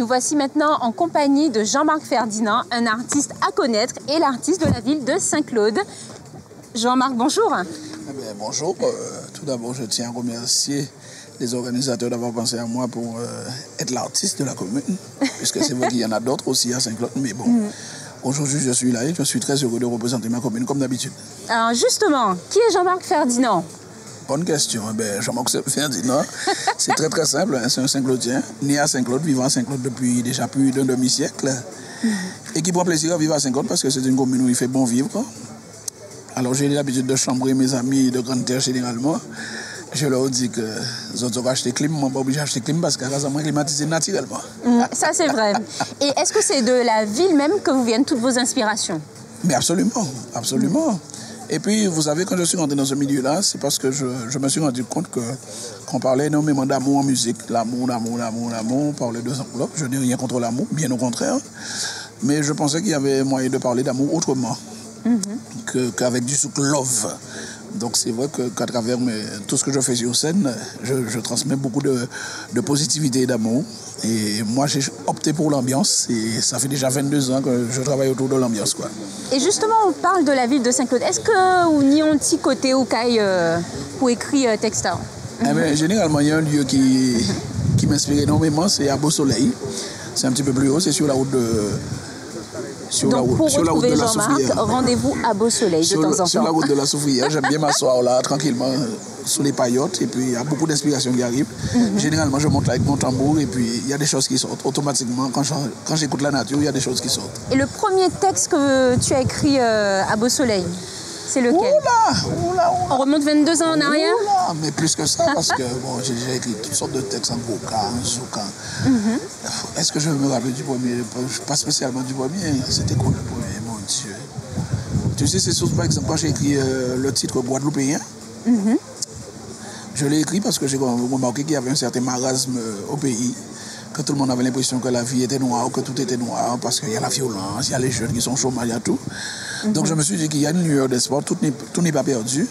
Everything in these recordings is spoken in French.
Nous voici maintenant en compagnie de Jean-Marc Ferdinand, un artiste à connaître et l'artiste de la ville de Saint-Claude. Jean-Marc, bonjour. Eh bien, bonjour. Tout d'abord, je tiens à remercier les organisateurs d'avoir pensé à moi pour être l'artiste de la commune, puisque c'est vrai qu'il y en a d'autres aussi à Saint-Claude, mais bon, aujourd'hui je suis là et je suis très heureux de représenter ma commune comme d'habitude. Alors justement, qui est Jean-Marc Ferdinand? Bonne question. Jean-Marc Ferdinand, c'est très très simple, hein, c'est un Saint-Claudien, né à Saint-Claude, vivant à Saint-Claude depuis déjà plus d'un demi-siècle, et qui prend plaisir à vivre à Saint-Claude parce que c'est une commune où il fait bon vivre, quoi. Alors j'ai l'habitude de chambrer mes amis de grande terre généralement. Je leur dis que les autres ont acheté clim, moi pas obligé d'acheter clim parce qu'à la maison climatisé naturellement. Ça c'est vrai. Et est-ce que c'est de la ville même que vous viennent toutes vos inspirations? Mais absolument, absolument. Et puis vous savez, quand je suis rentré dans ce milieu-là, c'est parce que je me suis rendu compte qu'on parlait énormément d'amour en musique. L'amour, l'amour, l'amour, l'amour, on parlait de enveloppes. Je n'ai rien contre l'amour, bien au contraire. Mais je pensais qu'il y avait moyen de parler d'amour autrement qu'avec du souk love. Donc c'est vrai qu'à travers tout ce que je fais sur scène, je transmets beaucoup de positivité et d'amour. Et moi j'ai opté pour l'ambiance et ça fait déjà 22 ans que je travaille autour de l'ambiance, quoi. Et justement, on parle de la ville de Saint-Claude. Est-ce que vous n'y ont petit côté ou caille pour écrire texte? Généralement, il y a un lieu qui m'inspire énormément, c'est à Beau Soleil. C'est un petit peu plus haut, c'est sur la route de... Donc pour retrouver Jean-Marc, rendez-vous à Beau Soleil de temps en temps. Sur la route de la Soufrière, j'aime bien m'asseoir là tranquillement sous les paillotes et puis il y a beaucoup d'inspiration qui arrive. Généralement je monte là avec mon tambour et puis il y a des choses qui sortent automatiquement. Quand j'écoute la nature, il y a des choses qui sortent. Et le premier texte que tu as écrit à Beau Soleil, c'est lequel? Oula. On remonte 22 ans en arrière? Mais plus que ça, parce que bon, j'ai déjà écrit toutes sortes de textes en goka, en zouka. Est-ce que je me rappelle du premier? Pas spécialement du premier. C'était quoi le premier? Mon Dieu. Tu sais, c'est surtout par exemple quand j'ai écrit le titre Guadeloupéen. Je l'ai écrit parce que j'ai remarqué qu'il y avait un certain marasme au pays. Que tout le monde avait l'impression que la vie était noire, que tout était noir, parce qu'il y a la violence, il y a les jeunes qui sont chômage, il y a tout. Donc je me suis dit qu'il y a une lueur d'espoir, tout n'est pas perdu.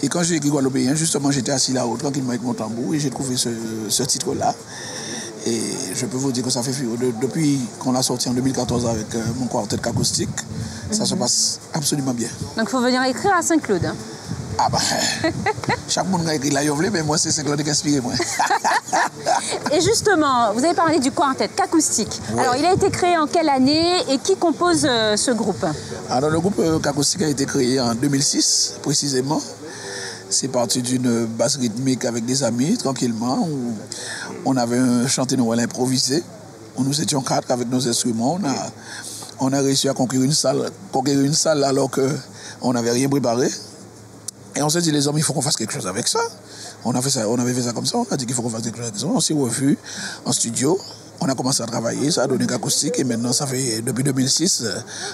Et quand j'ai écrit Guadeloupéen, justement, j'étais assis là-haut, tranquillement avec mon tambour, et j'ai trouvé ce titre-là. Et je peux vous dire que ça fait depuis qu'on l'a sorti en 2014 avec mon quartet acoustique, ça se passe absolument bien. Donc il faut venir écrire à Saint-Claude. Ah bah, chaque monde a écrit la Yovlé, mais moi c'est Saint-Claude qui a inspiré moi. Et justement, vous avez parlé du quartet acoustique. Oui. Alors il a été créé en quelle année et qui compose ce groupe? Alors le groupe acoustique a été créé en 2006 précisément. C'est parti d'une basse rythmique avec des amis, tranquillement, où on avait un chanté Noël improvisé, où nous étions 4 avec nos instruments. On a réussi à conquérir une salle alors qu'on n'avait rien préparé. Et on s'est dit, les hommes, il faut qu'on fasse quelque chose avec ça. On avait fait ça comme ça, on a dit qu'il faut qu'on fasse quelque chose avec ça. On s'est revus en studio, on a commencé à travailler, ça a donné qu'acoustique. Et maintenant, ça fait, depuis 2006,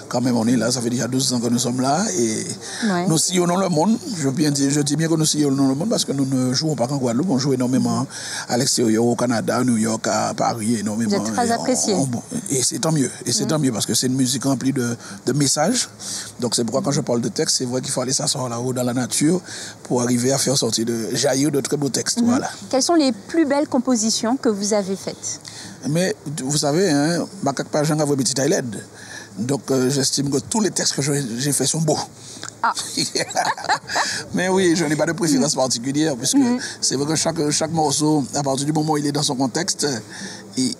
quand même on est là, ça fait déjà 12 ans que nous sommes là. Et nous sillonnons le monde. Je dis bien que nous sillonnons le monde parce que nous ne jouons pas qu'en Guadeloupe, on joue énormément à l'extérieur, au Canada, à New York, à Paris, énormément. Vous êtes très apprécié. Et c'est tant mieux. Et c'est tant mieux parce que c'est une musique remplie de messages. Donc c'est pourquoi quand je parle de texte, c'est vrai qu'il faut aller s'asseoir là-haut dans la nature pour arriver à faire sortir jaillir de très beaux textes. Voilà. Quelles sont les plus belles compositions que vous avez faites? Mais vous savez, hein, petit Thaïlande. Donc j'estime que tous les textes que j'ai faits sont beaux. Ah. Mais oui, je n'ai pas de préférence particulière, puisque c'est vrai que chaque morceau, à partir du moment où il est dans son contexte, il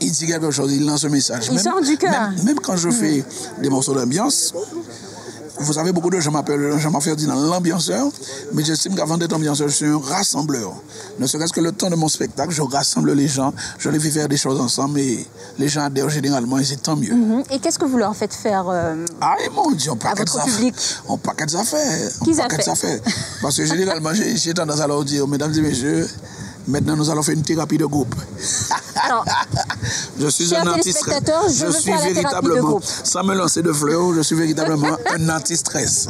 dit quelque chose, il lance un message. Il sort du cœur. Même quand je fais des morceaux d'ambiance, vous savez, beaucoup de gens m'appellent Jean-Marc Ferdinand l'ambianceur, mais j'estime qu'avant d'être ambianceur, je suis un rassembleur. Ne serait-ce que le temps de mon spectacle, je rassemble les gens, je les fais faire des choses ensemble et les gens adhèrent généralement et c'est tant mieux. Et qu'est-ce que vous leur faites faire mon Dieu, on paquet des affaires. Parce que généralement, j'ai tendance à leur dire, mesdames et messieurs, maintenant nous allons faire une thérapie de groupe. Alors, je suis un artiste. Je suis véritablement, sans me lancer de fleurs, je suis véritablement un anti-stress.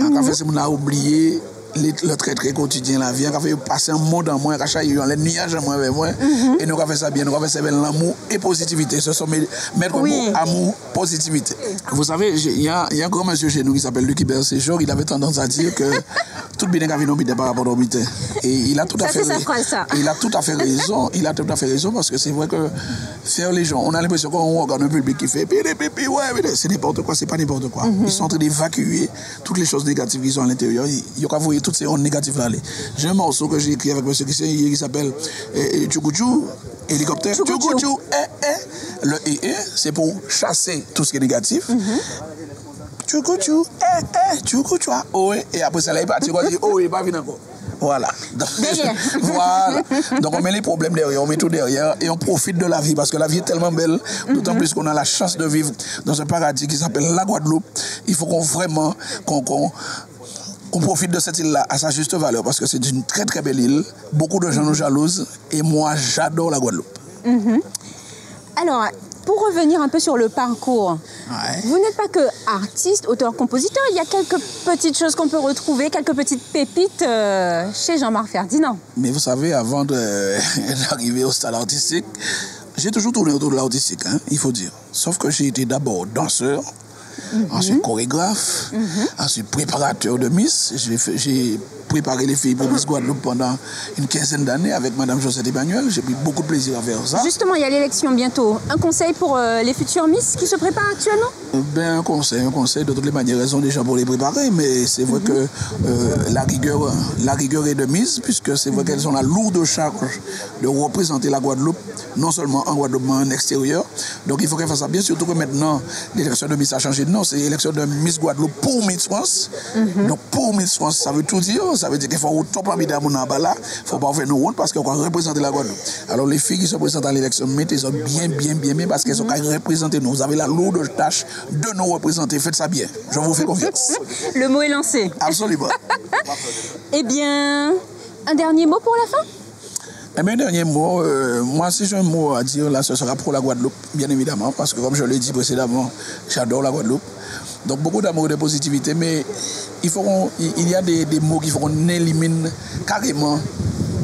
En café, c'est mon a oublié le très très quotidien la vie, on a fait passer un monde en moins, cacher les nuages en moins avec moi, et nous avons fait ça bien, nous avons fait ça avec l'amour et positivité. Ce sont mes maîtres mots, amour, positivité. Vous savez, il y a un grand monsieur chez nous qui s'appelle Luc Hubert Séjour, il avait tendance à dire que tout bien qu'à venir par rapport au mité. Et il a tout à fait il a tout à fait raison, il a tout à fait raison parce que c'est vrai que faire les gens, on a l'impression qu'on regarde un public qui fait ouais, c'est n'importe quoi, c'est pas n'importe quoi. Ils sont en train d'évacuer toutes les choses négatives qu'ils ont à l'intérieur. Ils ont envoyé toutes ces ondes négatives là. J'ai un morceau que j'ai écrit avec monsieur qui s'appelle Tchoukoutchou, hélicoptère. Tchoukoutchou, le c'est pour chasser tout ce qui est négatif. Tchoukoutchou, tchoukoutchou, et après ça, là, il partit, il dit, il va venir encore. Voilà. Donc, voilà. Donc on met les problèmes derrière, on met tout derrière et on profite de la vie parce que la vie est tellement belle, d'autant plus qu'on a la chance de vivre dans un paradis qui s'appelle la Guadeloupe. Il faut qu'on profite de cette île-là à sa juste valeur parce que c'est une très très belle île. Beaucoup de gens nous jalousent et moi j'adore la Guadeloupe. Alors, pour revenir un peu sur le parcours, vous n'êtes pas que artiste, auteur, compositeur, il y a quelques petites choses qu'on peut retrouver, quelques petites pépites chez Jean-Marc Ferdinand. Mais vous savez, avant d'arriver au stade artistique, j'ai toujours tourné autour de l'artistique, il faut dire. Sauf que j'ai été d'abord danseur, ensuite chorégraphe, ensuite préparateur de Miss. J'ai préparé les filles pour Miss Guadeloupe pendant une quinzaine d'années avec Madame Josette Emmanuel. J'ai pris beaucoup de plaisir à faire ça. Justement, il y a l'élection bientôt. Un conseil pour les futures Miss qui se préparent actuellement? Un conseil. De toutes les manières, elles ont déjà pour les préparer, mais c'est vrai que la rigueur est de mise, puisque c'est vrai qu'elles ont la lourde charge de représenter la Guadeloupe, non seulement en Guadeloupe, mais en extérieur. Donc il faut qu'elles fassent ça bien, surtout que maintenant, l'élection de Miss a changé de nom, c'est l'élection de Miss Guadeloupe pour Miss France. Donc pour Miss France, ça veut tout dire. Ça veut dire qu'il faut au top à Midamou Nabala, il ne faut pas faire nos honte parce qu'on va représenter la Guadeloupe. Alors les filles qui se présentent à l'élection, mettez-ça bien parce qu'elles sont qu'à représenter nous. Vous avez la lourde tâche de nous représenter. Faites ça bien. Je vous fais confiance. Le mot est lancé. Absolument. Eh bien, un dernier mot pour la fin? Eh bien, un dernier mot, moi si j'ai un mot à dire là, ce sera pour la Guadeloupe, bien évidemment, parce que comme je l'ai dit précédemment, j'adore la Guadeloupe. Donc beaucoup d'amour et de positivité, mais il y a des mots qu'il faut qu'on élimine carrément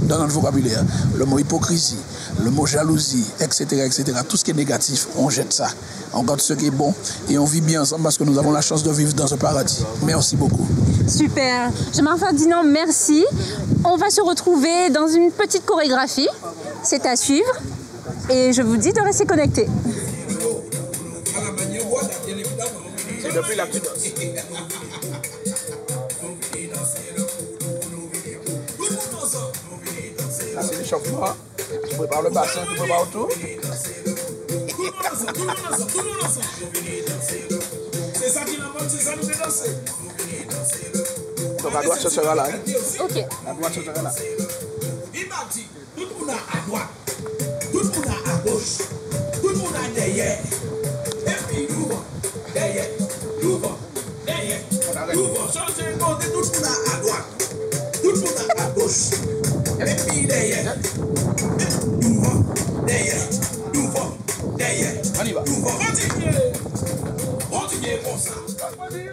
dans notre vocabulaire. Le mot hypocrisie, le mot jalousie, etc., etc. Tout ce qui est négatif, on jette ça. On garde ce qui est bon et on vit bien ensemble parce que nous avons la chance de vivre dans ce paradis. Merci beaucoup. Super. Jean-Marc Ferdinand, merci. On va se retrouver dans une petite chorégraphie. C'est à suivre. Et je vous dis de rester connectés. C'est depuis la petite danse. Là, c'est l'échauffement. Tu prépares le bassin, tu prépares tout. C'est ça qui l'emmène, c'est ça qui nous fait danser. Donc la droite, ce sera là. Ok. La droite, ce sera là. Il m'a dit, tout le monde à droite, tout le monde à gauche, tout le monde à derrière. Et puis nous, derrière, nous, derrière, nous, changez de côté, tout le monde à droite, tout le monde à gauche. Et puis derrière, nous, derrière, nous, derrière. On y va. Continuez comme ça. Continuez.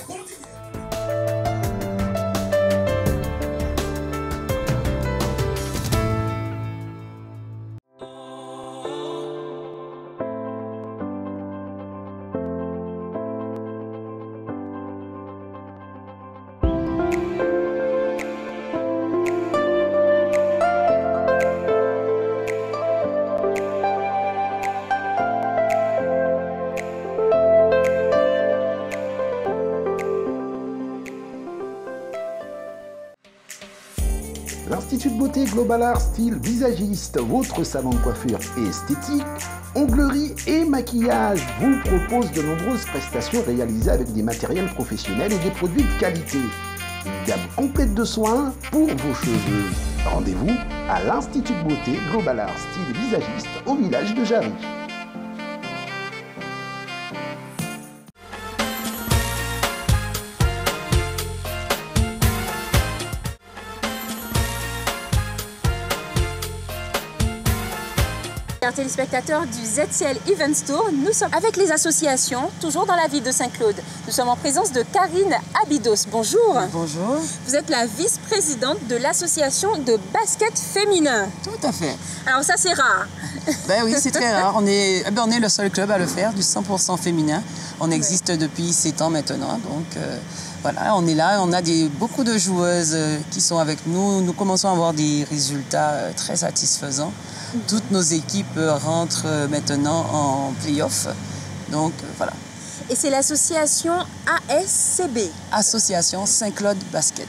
L'Institut de beauté Global Art Style Visagiste, votre salon de coiffure et esthétique, onglerie et maquillage, vous propose de nombreuses prestations réalisées avec des matériels professionnels et des produits de qualité. Une gamme complète de soins pour vos cheveux. Rendez-vous à l'Institut de beauté Global Art Style Visagiste au village de Jarry. Chers téléspectateurs du ZCL Events Tour, nous sommes avec les associations, toujours dans la ville de Saint-Claude. Nous sommes en présence de Karine Abydos. Bonjour. Bonjour. Vous êtes la vice-présidente de l'association de basket féminin. Tout à fait. Alors ça, c'est rare. Ben oui, c'est très rare. On est le seul club à le faire, du 100% féminin. On existe depuis 7 ans maintenant. Donc voilà, on est là. On a beaucoup de joueuses qui sont avec nous. Nous commençons à avoir des résultats très satisfaisants. Toutes nos équipes rentrent maintenant en play-off. Donc voilà. Et c'est l'association ASCB. Association Saint-Claude Basket.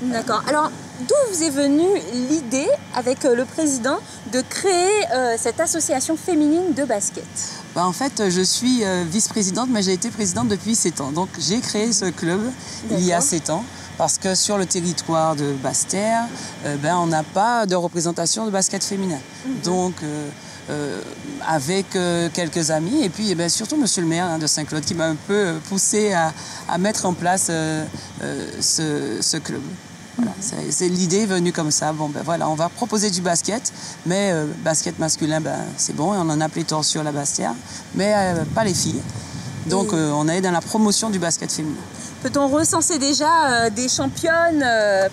D'accord. Alors, d'où vous est venue l'idée, avec le président, de créer cette association féminine de basket? Ben, en fait, je suis vice-présidente, mais j'ai été présidente depuis 7 ans. Donc, j'ai créé ce club il y a 7 ans. Parce que sur le territoire de Basse-Terre, on n'a pas de représentation de basket féminin. Donc, avec quelques amis, et puis surtout Monsieur le maire de Saint-Claude qui m'a un peu poussé à mettre en place ce club. Voilà, l'idée est venue comme ça. Bon, voilà, on va proposer du basket, mais basket masculin, c'est bon, et on en a pléthore sur la Basse-Terre, mais pas les filles. Donc, on est dans la promotion du basket féminin. Peut-on recenser déjà des championnes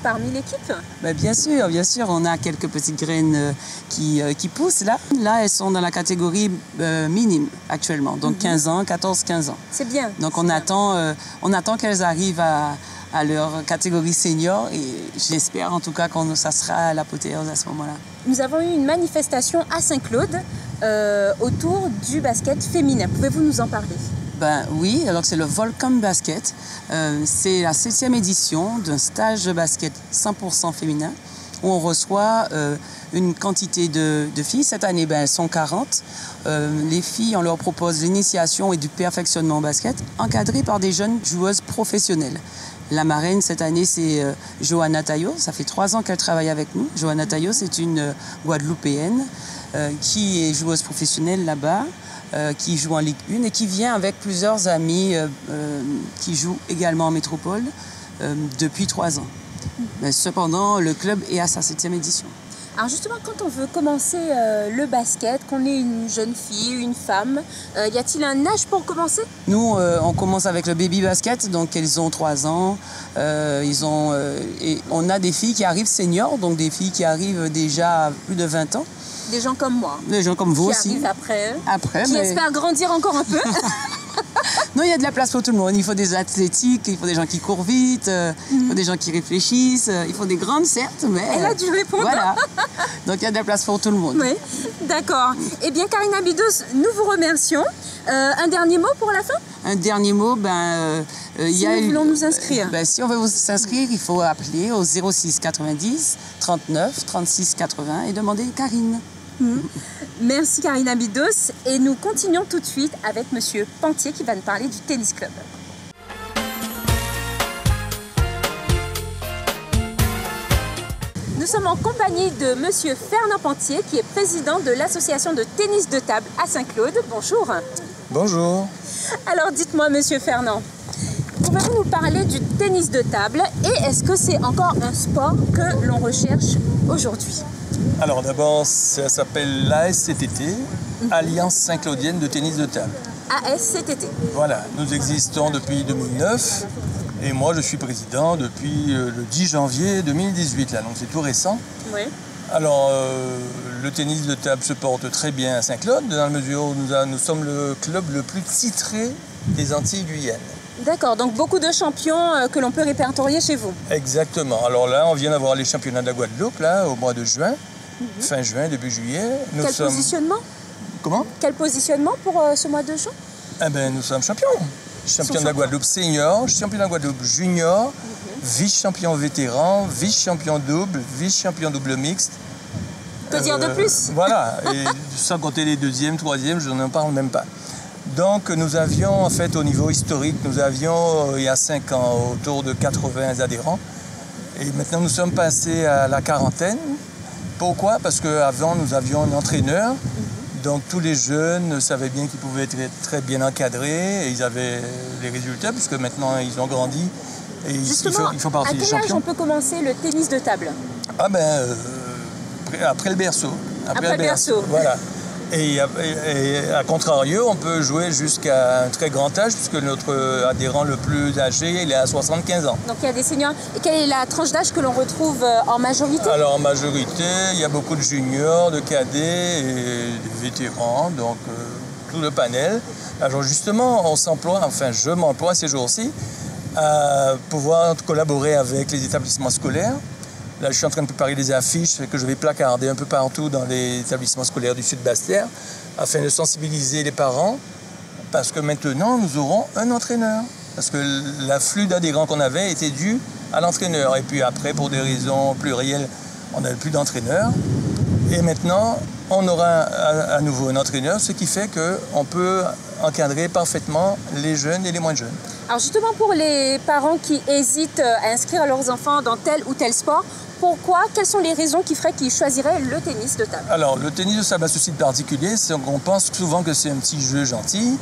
parmi l'équipe? Bien sûr, on a quelques petites graines qui poussent là. Là, elles sont dans la catégorie minime actuellement, donc 15 ans, 14-15 ans. C'est bien. Donc on attend qu'elles arrivent à leur catégorie senior et j'espère en tout cas que ça sera l'apothéose à ce moment-là. Nous avons eu une manifestation à Saint-Claude autour du basket féminin. Pouvez-vous nous en parler? Oui, alors c'est le Volcom Basket. C'est la 7e édition d'un stage de basket 100% féminin où on reçoit une quantité de filles. Cette année, elles sont 40. Les filles, on leur propose l'initiation et du perfectionnement au basket encadré par des jeunes joueuses professionnelles. La marraine, cette année, c'est Johanna Taillot. Ça fait 3 ans qu'elle travaille avec nous. Johanna Taillot, c'est une Guadeloupéenne qui est joueuse professionnelle là-bas. Qui joue en Ligue 1 et qui vient avec plusieurs amis qui jouent également en métropole depuis 3 ans. Mais cependant, le club est à sa 7e édition. Alors justement, quand on veut commencer le basket, qu'on est une jeune fille, une femme, y a-t-il un âge pour commencer? Nous, on commence avec le baby basket, donc elles ont 3 ans. Et on a des filles qui arrivent seniors, donc des filles qui arrivent déjà à plus de 20 ans. Des gens comme moi. Des gens comme vous aussi. Qui arrivent après. Qui espèrent grandir encore un peu. Non, il y a de la place pour tout le monde. Il faut des athlétiques, il faut des gens qui courent vite, il faut des gens qui réfléchissent, il faut des grandes certes, mais... Elle a dû répondre. Voilà. Donc il y a de la place pour tout le monde. Oui, d'accord. Eh bien, Karine Abydos, nous vous remercions. Un dernier mot pour la fin? Un dernier mot, nous voulons nous inscrire. Si on veut vous inscrire, il faut appeler au 06 90 39 36 80 et demander Karine. Merci Karine Abydos et nous continuons tout de suite avec Monsieur Pantier qui va nous parler du tennis club. Nous sommes en compagnie de Monsieur Fernand Pantier qui est président de l'association de tennis de table à Saint-Claude. Bonjour. Bonjour. Alors dites-moi Monsieur Fernand, pouvez-vous nous parler du tennis de table et est-ce que c'est encore un sport que l'on recherche aujourd'hui? Alors d'abord, ça s'appelle l'ASCTT, Alliance Saint-Claudienne de tennis de table. ASCTT. Voilà, nous existons depuis 2009 et moi je suis président depuis le 10 janvier 2018, là, donc c'est tout récent. Oui. Alors le tennis de table se porte très bien à Saint-Claude, dans la mesure où nous sommes le club le plus titré des Antilles Guyanes. D'accord, donc beaucoup de champions que l'on peut répertorier chez vous. Exactement. Alors là, on vient d'avoir les championnats de la Guadeloupe, là, au mois de juin, fin juin, début juillet. Positionnement? Comment? Quel positionnement pour ce mois de juin? Nous sommes champions. Champion de la Guadeloupe senior, champion de la Guadeloupe junior, vice-champion vétéran, vice-champion double, vice-champion double mixte. Que dire de plus? Voilà, et sans compter les 2e, 3e, je n'en parle même pas. Donc nous avions en fait au niveau historique, nous avions il y a 5 ans autour de 80 adhérents et maintenant nous sommes passés à la quarantaine. Pourquoi? Parce qu'avant nous avions un entraîneur, donc tous les jeunes savaient bien qu'ils pouvaient être très bien encadrés et ils avaient les résultats puisque maintenant ils ont grandi et ils font partie des champions. À quel âge on peut commencer le tennis de table? Après le berceau. Après le berceau. Voilà. Et à contrario, on peut jouer jusqu'à un très grand âge, puisque notre adhérent le plus âgé, il est à 75 ans. Donc il y a des seniors. Et quelle est la tranche d'âge que l'on retrouve en majorité? Alors en majorité, il y a beaucoup de juniors, de cadets et des vétérans, donc tout le panel. Alors justement, on s'emploie, enfin je m'emploie ces jours-ci, à pouvoir collaborer avec les établissements scolaires. Là, je suis en train de préparer des affiches que je vais placarder un peu partout dans les établissements scolaires du Sud-Basse-Terre afin de sensibiliser les parents parce que maintenant, nous aurons un entraîneur. Parce que l'afflux d'adhérents qu'on avait était dû à l'entraîneur. Et puis après, pour des raisons plurielles, on n'avait plus d'entraîneur. Et maintenant, on aura à nouveau un entraîneur, ce qui fait qu'on peut encadrer parfaitement les jeunes et les moins jeunes. Alors justement, pour les parents qui hésitent à inscrire leurs enfants dans tel ou tel sport, pourquoi? Quelles sont les raisons qui feraient qu'ils choisiraient le tennis de table? Alors, le tennis de table a ceci de particulier, c'est qu'on pense souvent que c'est un petit jeu gentil,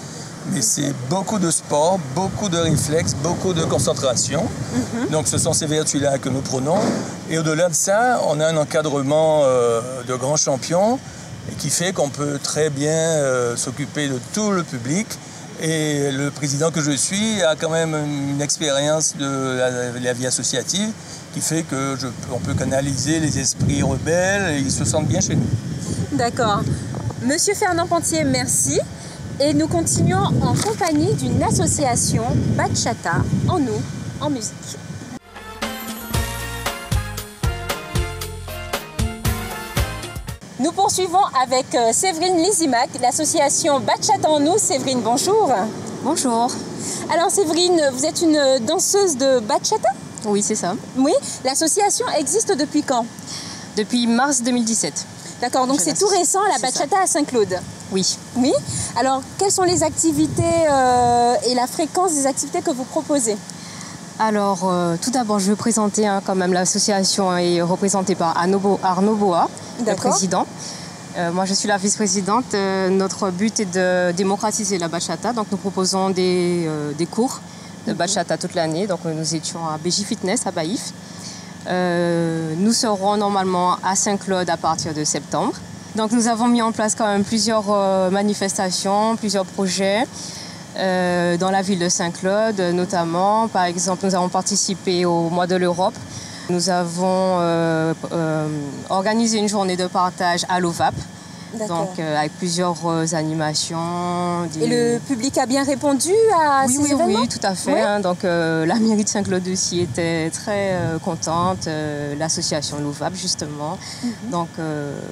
mais c'est beaucoup de sport, beaucoup de réflexes, beaucoup de concentration. Donc, ce sont ces vertus-là que nous prenons. Et au-delà de ça, on a un encadrement de grands champions qui fait qu'on peut très bien s'occuper de tout le public. Et le président que je suis a quand même une expérience de la vie associative qui fait qu'on peut canaliser les esprits rebelles et ils se sentent bien chez nous. D'accord. Monsieur Fernand Pentier, merci. Et nous continuons en compagnie d'une association Bachata en nous, en musique. Nous poursuivons avec Séverine Lizimac, l'association Bachata en nous. Séverine, bonjour. Bonjour. Alors Séverine, vous êtes une danseuse de bachata? Oui, c'est ça. Oui. L'association existe depuis quand? Depuis mars 2017. D'accord, donc c'est tout récent, la bachata à Saint-Claude? Oui. Oui. Alors, quelles sont les activités et la fréquence des activités que vous proposez? Alors, tout d'abord, je veux présenter quand même l'association est représentée par Arnaud Boa, le président. Moi, je suis la vice-présidente. Notre but est de démocratiser la bachata. Donc, nous proposons des cours de bachata toute l'année. Donc, nous étions à BJ Fitness, à Baïf. Nous serons normalement à Saint-Claude à partir de septembre. Donc, nous avons mis en place quand même plusieurs manifestations, plusieurs projets dans la ville de Saint-Claude, notamment. Par exemple, nous avons participé au mois de l'Europe. Nous avons organisé une journée de partage à l'OVAP. Donc avec plusieurs animations. Et le public a bien répondu à ces événements? Oui, tout à fait. Oui. Hein, donc la mairie de Saint-Claude aussi était très contente, l'association l'OVAP justement. Donc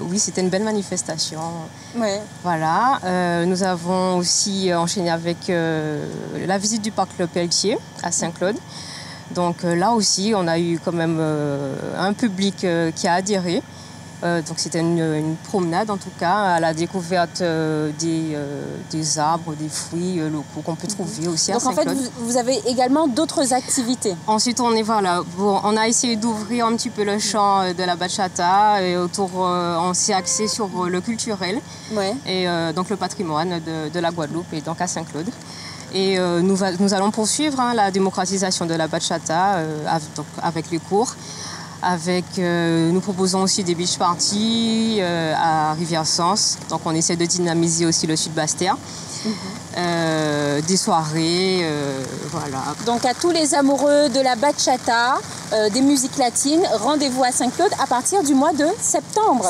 oui, c'était une belle manifestation. Ouais. Voilà. Nous avons aussi enchaîné avec la visite du parc Le Pelletier à Saint-Claude. Donc là aussi, on a eu quand même un public qui a adhéré. Donc c'était une promenade en tout cas à la découverte des arbres, des fruits locaux qu'on peut trouver aussi à Saint-Claude. Donc en fait vous avez également d'autres activités? Ensuite on a essayé d'ouvrir un petit peu le champ de la bachata et on s'est axé sur le culturel et donc le patrimoine de la Guadeloupe et donc à Saint-Claude. Et nous allons poursuivre la démocratisation de la bachata avec les cours. Nous proposons aussi des beach parties à Rivière-Sens. Donc on essaie de dynamiser aussi le Sud-Basse-Terre. Des soirées, voilà. Donc à tous les amoureux de la bachata, des musiques latines, rendez-vous à Saint-Claude à partir du mois de septembre.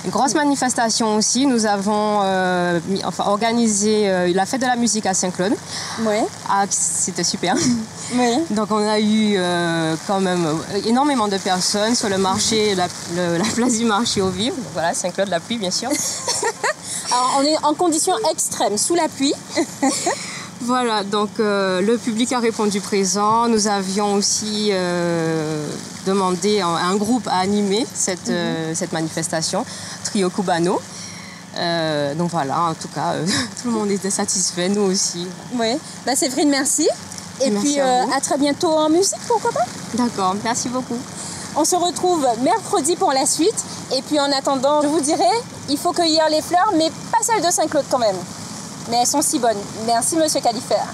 Une grosse manifestation aussi. Nous avons organisé la fête de la musique à Saint-Claude. Oui. Ah, c'était super. Oui. Donc on a eu quand même énormément de personnes sur le marché, la place du marché aux vivres. Voilà, Saint-Claude, la pluie bien sûr. Alors, on est en conditions extrêmes, sous la pluie. Voilà, donc le public a répondu présent. Nous avions aussi demandé à un groupe à animer cette manifestation, Trio Cubano. Donc voilà, en tout cas, tout le monde était satisfait, nous aussi. Oui, Séverine, merci. Et puis à très bientôt en musique, pourquoi pas? D'accord, merci beaucoup. On se retrouve mercredi pour la suite. Et puis en attendant, je vous dirai, il faut cueillir les fleurs, mais pas celles de Saint-Claude quand même. Mais elles sont si bonnes. Merci, Monsieur Califère.